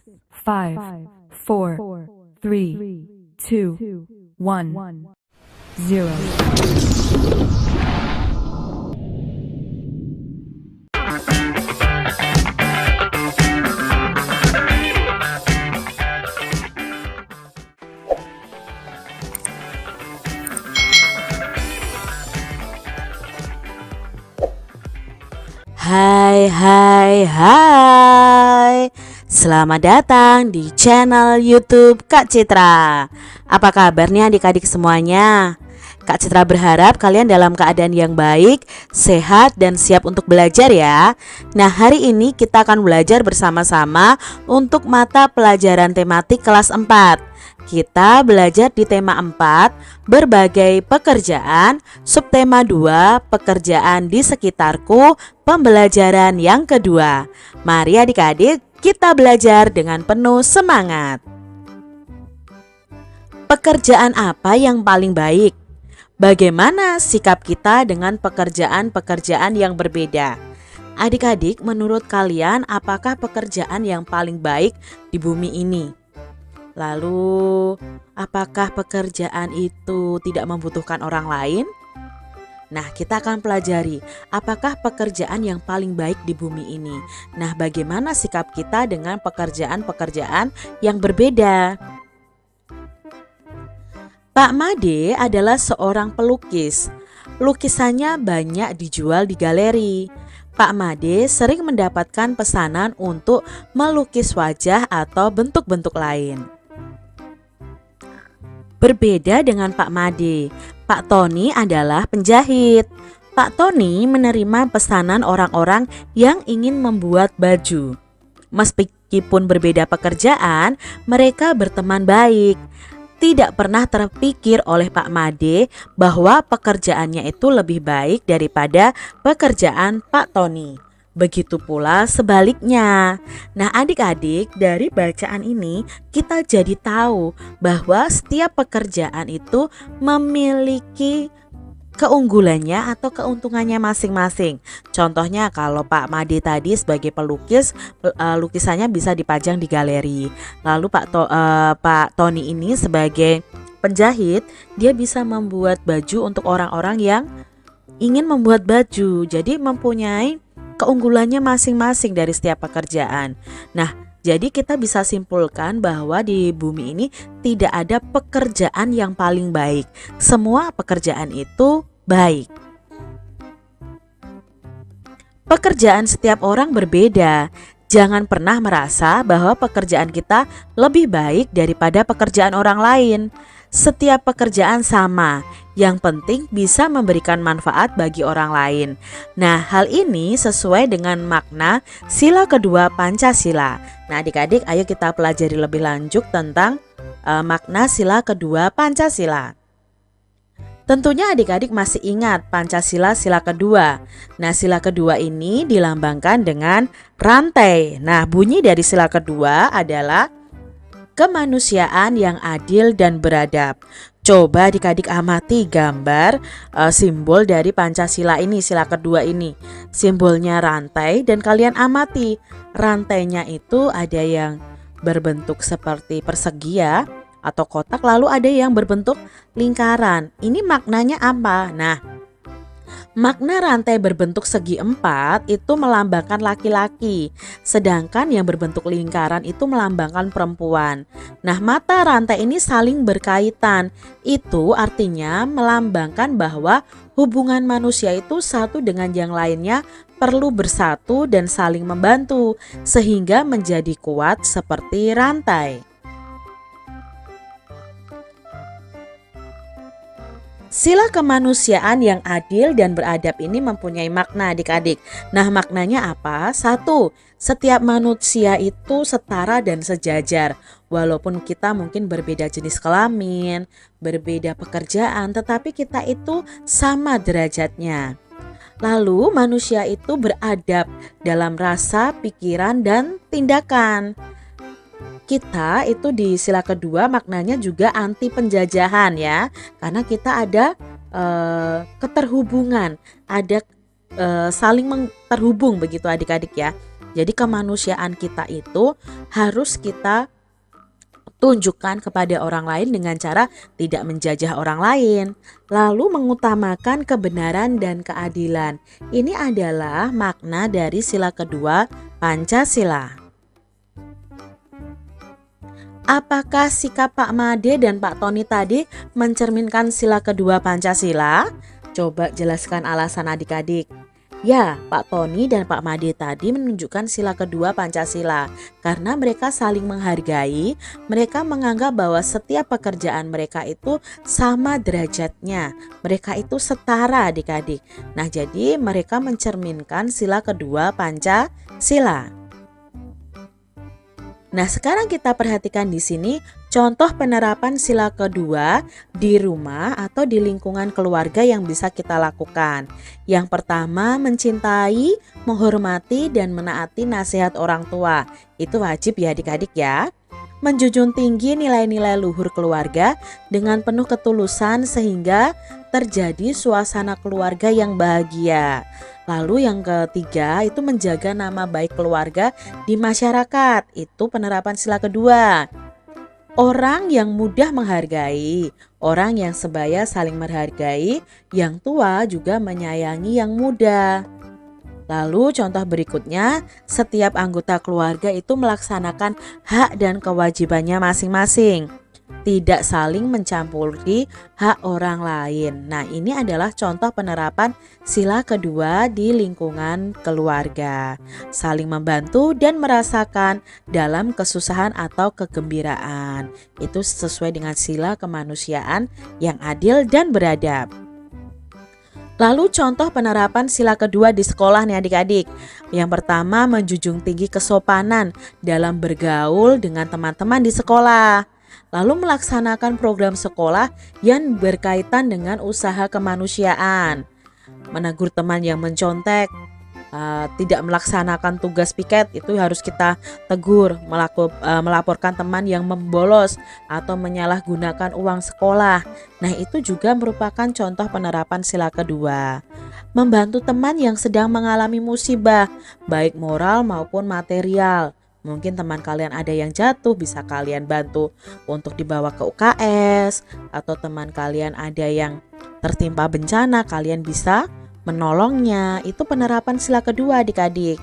5, 4, 3, 2, 1, 0. Hai. Selamat datang di channel YouTube Kak Citra. Apa kabarnya adik-adik semuanya? Kak Citra berharap kalian dalam keadaan yang baik, sehat, dan siap untuk belajar ya. Nah, hari ini kita akan belajar bersama-sama untuk mata pelajaran tematik kelas 4. Kita belajar di tema 4, berbagai pekerjaan, subtema 2, pekerjaan di sekitarku, pembelajaran yang kedua. Mari adik-adik kita belajar dengan penuh semangat. Pekerjaan apa yang paling baik? Bagaimana sikap kita dengan pekerjaan-pekerjaan yang berbeda? Adik-adik, menurut kalian apakah pekerjaan yang paling baik di bumi ini? Lalu, apakah pekerjaan itu tidak membutuhkan orang lain? Nah, kita akan pelajari apakah pekerjaan yang paling baik di bumi ini. Nah, bagaimana sikap kita dengan pekerjaan-pekerjaan yang berbeda? Pak Made adalah seorang pelukis. Lukisannya banyak dijual di galeri. Pak Made sering mendapatkan pesanan untuk melukis wajah atau bentuk-bentuk lain. Berbeda dengan Pak Made, Pak Tony adalah penjahit. Pak Tony menerima pesanan orang-orang yang ingin membuat baju. Meskipun berbeda pekerjaan, mereka berteman baik. Tidak pernah terpikir oleh Pak Made bahwa pekerjaannya itu lebih baik daripada pekerjaan Pak Tony. Begitu pula sebaliknya. Nah, adik-adik, dari bacaan ini kita jadi tahu bahwa setiap pekerjaan itu memiliki keunggulannya atau keuntungannya masing-masing. Contohnya kalau Pak Made tadi sebagai pelukis, lukisannya bisa dipajang di galeri. Lalu Pak Tony ini sebagai penjahit, dia bisa membuat baju untuk orang-orang yang ingin membuat baju. Jadi mempunyai keunggulannya masing-masing dari setiap pekerjaan. Nah, jadi kita bisa simpulkan bahwa di bumi ini tidak ada pekerjaan yang paling baik. Semua pekerjaan itu baik. Pekerjaan setiap orang berbeda. Jangan pernah merasa bahwa pekerjaan kita lebih baik daripada pekerjaan orang lain. Setiap pekerjaan sama, yang penting bisa memberikan manfaat bagi orang lain. Nah, hal ini sesuai dengan makna sila kedua Pancasila. Nah, adik-adik, ayo kita pelajari lebih lanjut tentang makna sila kedua Pancasila. Tentunya adik-adik masih ingat Pancasila sila kedua. Nah, sila kedua ini dilambangkan dengan rantai. Nah, bunyi dari sila kedua adalah kemanusiaan yang adil dan beradab. Coba adik-adik amati gambar simbol dari Pancasila ini, sila kedua ini. Simbolnya rantai dan kalian amati. Rantainya itu ada yang berbentuk seperti persegi ya, atau kotak, lalu ada yang berbentuk lingkaran. Ini maknanya apa? Nah, makna rantai berbentuk segi empat itu melambangkan laki-laki, sedangkan yang berbentuk lingkaran itu melambangkan perempuan. Nah, mata rantai ini saling berkaitan. Itu artinya melambangkan bahwa hubungan manusia itu satu dengan yang lainnya perlu bersatu dan saling membantu, sehingga menjadi kuat seperti rantai. Sila kemanusiaan yang adil dan beradab ini mempunyai makna adik-adik. Nah, maknanya apa? 1. Setiap manusia itu setara dan sejajar. Walaupun kita mungkin berbeda jenis kelamin, berbeda pekerjaan, tetapi kita itu sama derajatnya. Lalu manusia itu beradab dalam rasa, pikiran, dan tindakan. Kita itu di sila kedua maknanya juga anti penjajahan ya, karena kita ada keterhubungan, ada saling terhubung begitu adik-adik ya. Jadi kemanusiaan kita itu harus kita tunjukkan kepada orang lain dengan cara tidak menjajah orang lain, lalu mengutamakan kebenaran dan keadilan. Ini adalah makna dari sila kedua Pancasila. Apakah sikap Pak Made dan Pak Tony tadi mencerminkan sila kedua Pancasila? Coba jelaskan alasan adik-adik. Ya, Pak Tony dan Pak Made tadi menunjukkan sila kedua Pancasila karena mereka saling menghargai, mereka menganggap bahwa setiap pekerjaan mereka itu sama derajatnya, mereka itu setara adik-adik. Nah, jadi mereka mencerminkan sila kedua Pancasila. Nah, sekarang kita perhatikan di sini contoh penerapan sila kedua di rumah atau di lingkungan keluarga yang bisa kita lakukan. Yang pertama, mencintai, menghormati, dan menaati nasihat orang tua. Itu wajib ya adik-adik ya. Menjunjung tinggi nilai-nilai luhur keluarga dengan penuh ketulusan sehingga terjadi suasana keluarga yang bahagia. Lalu yang ketiga itu menjaga nama baik keluarga di masyarakat. Itu penerapan sila kedua. Orang yang mudah menghargai, orang yang sebaya saling menghargai, yang tua juga menyayangi yang muda. Lalu contoh berikutnya, setiap anggota keluarga itu melaksanakan hak dan kewajibannya masing-masing, tidak saling mencampuri hak orang lain. Nah, ini adalah contoh penerapan sila kedua di lingkungan keluarga. Saling membantu dan merasakan dalam kesusahan atau kegembiraan. Itu sesuai dengan sila kemanusiaan yang adil dan beradab. Lalu contoh penerapan sila kedua di sekolah nih adik-adik. Yang pertama, menjunjung tinggi kesopanan dalam bergaul dengan teman-teman di sekolah. Lalu melaksanakan program sekolah yang berkaitan dengan usaha kemanusiaan. Menegur teman yang mencontek, tidak melaksanakan tugas piket, itu harus kita tegur. Melaporkan teman yang membolos atau menyalahgunakan uang sekolah. Nah, itu juga merupakan contoh penerapan sila kedua. Membantu teman yang sedang mengalami musibah, baik moral maupun material. Mungkin teman kalian ada yang jatuh, bisa kalian bantu untuk dibawa ke UKS, atau teman kalian ada yang tertimpa bencana, kalian bisa menolongnya. Itu penerapan sila kedua adik-adik.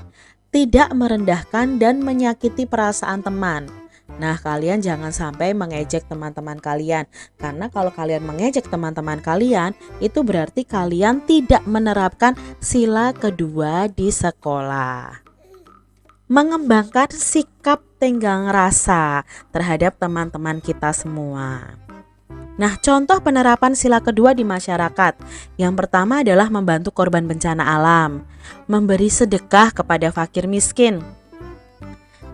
Tidak merendahkan dan menyakiti perasaan teman. Nah, kalian jangan sampai mengejek teman-teman kalian, karena kalau kalian mengejek teman-teman kalian, itu berarti kalian tidak menerapkan sila kedua di sekolah. Mengembangkan sikap tenggang rasa terhadap teman-teman kita semua. Nah, contoh penerapan sila kedua di masyarakat. Yang pertama adalah membantu korban bencana alam, memberi sedekah kepada fakir miskin,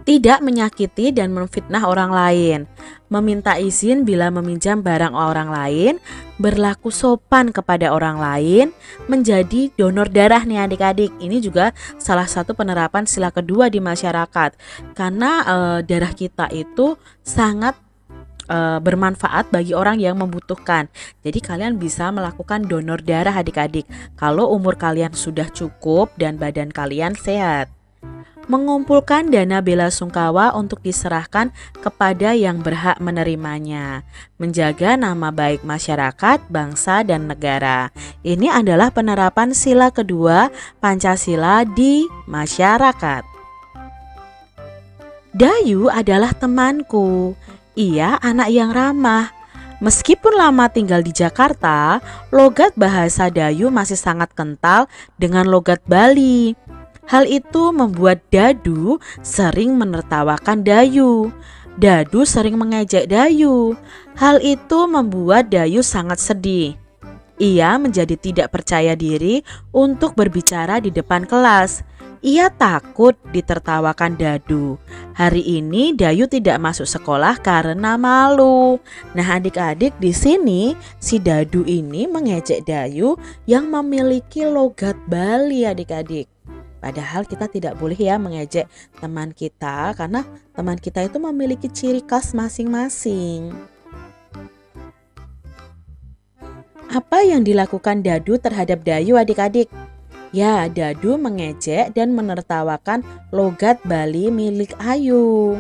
tidak menyakiti dan memfitnah orang lain, meminta izin bila meminjam barang orang lain, berlaku sopan kepada orang lain, menjadi donor darah nih adik-adik. Ini juga salah satu penerapan sila kedua di masyarakat. Karena darah kita itu sangat bermanfaat bagi orang yang membutuhkan. Jadi kalian bisa melakukan donor darah adik-adik kalau umur kalian sudah cukup dan badan kalian sehat. Mengumpulkan dana bela sungkawa untuk diserahkan kepada yang berhak menerimanya. Menjaga nama baik masyarakat, bangsa, dan negara. Ini adalah penerapan sila kedua Pancasila di masyarakat. Dayu adalah temanku. Ia anak yang ramah. Meskipun lama tinggal di Jakarta, logat bahasa Dayu masih sangat kental dengan logat Bali. Hal itu membuat Dadu sering menertawakan Dayu. Dadu sering mengejek Dayu. Hal itu membuat Dayu sangat sedih. Ia menjadi tidak percaya diri untuk berbicara di depan kelas. Ia takut ditertawakan Dadu. Hari ini Dayu tidak masuk sekolah karena malu. Nah, adik-adik, di sini si Dadu ini mengejek Dayu yang memiliki logat Bali adik-adik. Padahal kita tidak boleh ya mengejek teman kita, karena teman kita itu memiliki ciri khas masing-masing. Apa yang dilakukan Dadu terhadap Dayu adik-adik? Ya, Dadu mengejek dan menertawakan logat Bali milik Ayu.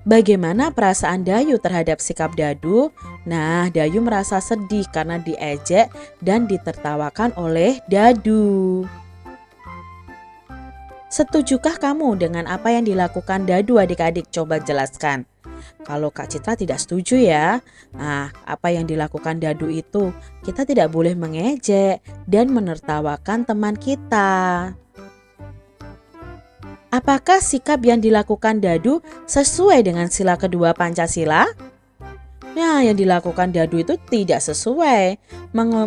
Bagaimana perasaan Dayu terhadap sikap Dadu? Nah, Dayu merasa sedih karena diejek dan ditertawakan oleh Dadu. Setujukah kamu dengan apa yang dilakukan Dadu, adik-adik? Coba jelaskan. Kalau Kak Citra tidak setuju ya. Nah, apa yang dilakukan Dadu itu? Kita tidak boleh mengejek dan menertawakan teman kita. Apakah sikap yang dilakukan Dadu sesuai dengan sila kedua Pancasila? Nah, yang dilakukan Dadu itu tidak sesuai.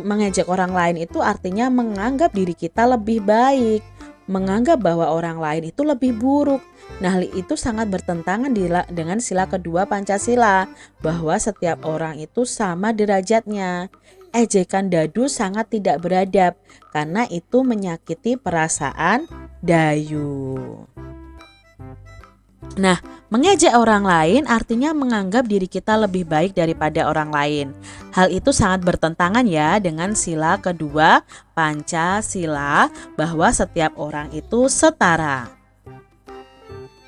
Mengejek orang lain itu artinya menganggap diri kita lebih baik, menganggap bahwa orang lain itu lebih buruk. Nah, hal itu sangat bertentangan dengan sila kedua Pancasila, bahwa setiap orang itu sama derajatnya. Ejekan Dadu sangat tidak beradab karena itu menyakiti perasaan Dayu. Nah, mengejek orang lain artinya menganggap diri kita lebih baik daripada orang lain. Hal itu sangat bertentangan ya dengan sila kedua Pancasila, bahwa setiap orang itu setara.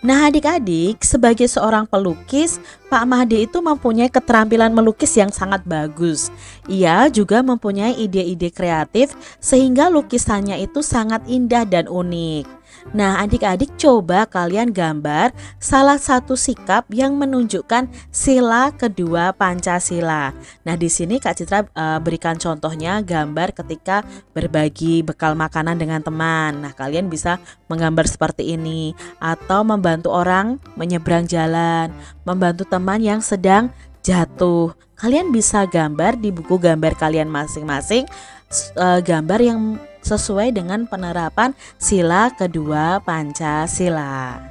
Nah, adik-adik, sebagai seorang pelukis, Pak Mahdi itu mempunyai keterampilan melukis yang sangat bagus. Ia juga mempunyai ide-ide kreatif sehingga lukisannya itu sangat indah dan unik. Nah, adik-adik, coba kalian gambar salah satu sikap yang menunjukkan sila kedua Pancasila. Nah, di sini Kak Citra berikan contohnya gambar ketika berbagi bekal makanan dengan teman. Nah, kalian bisa menggambar seperti ini, atau membantu orang menyeberang jalan, membantu teman yang sedang jatuh. Kalian bisa gambar di buku gambar kalian masing-masing gambar yang sesuai dengan penerapan sila kedua Pancasila.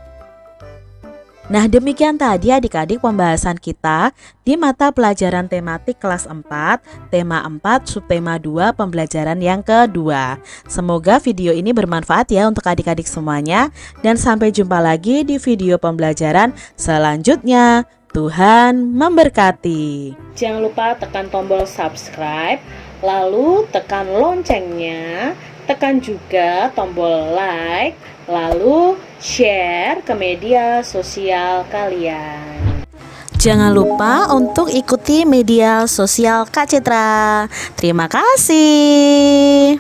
Nah, demikian tadi adik-adik pembahasan kita di mata pelajaran tematik kelas 4, tema 4, subtema 2, pembelajaran yang kedua. Semoga video ini bermanfaat ya untuk adik-adik semuanya, dan sampai jumpa lagi di video pembelajaran selanjutnya. Tuhan memberkati. Jangan lupa tekan tombol subscribe, lalu tekan loncengnya, tekan juga tombol like, lalu share ke media sosial kalian. Jangan lupa untuk ikuti media sosial Kak Citra. Terima kasih.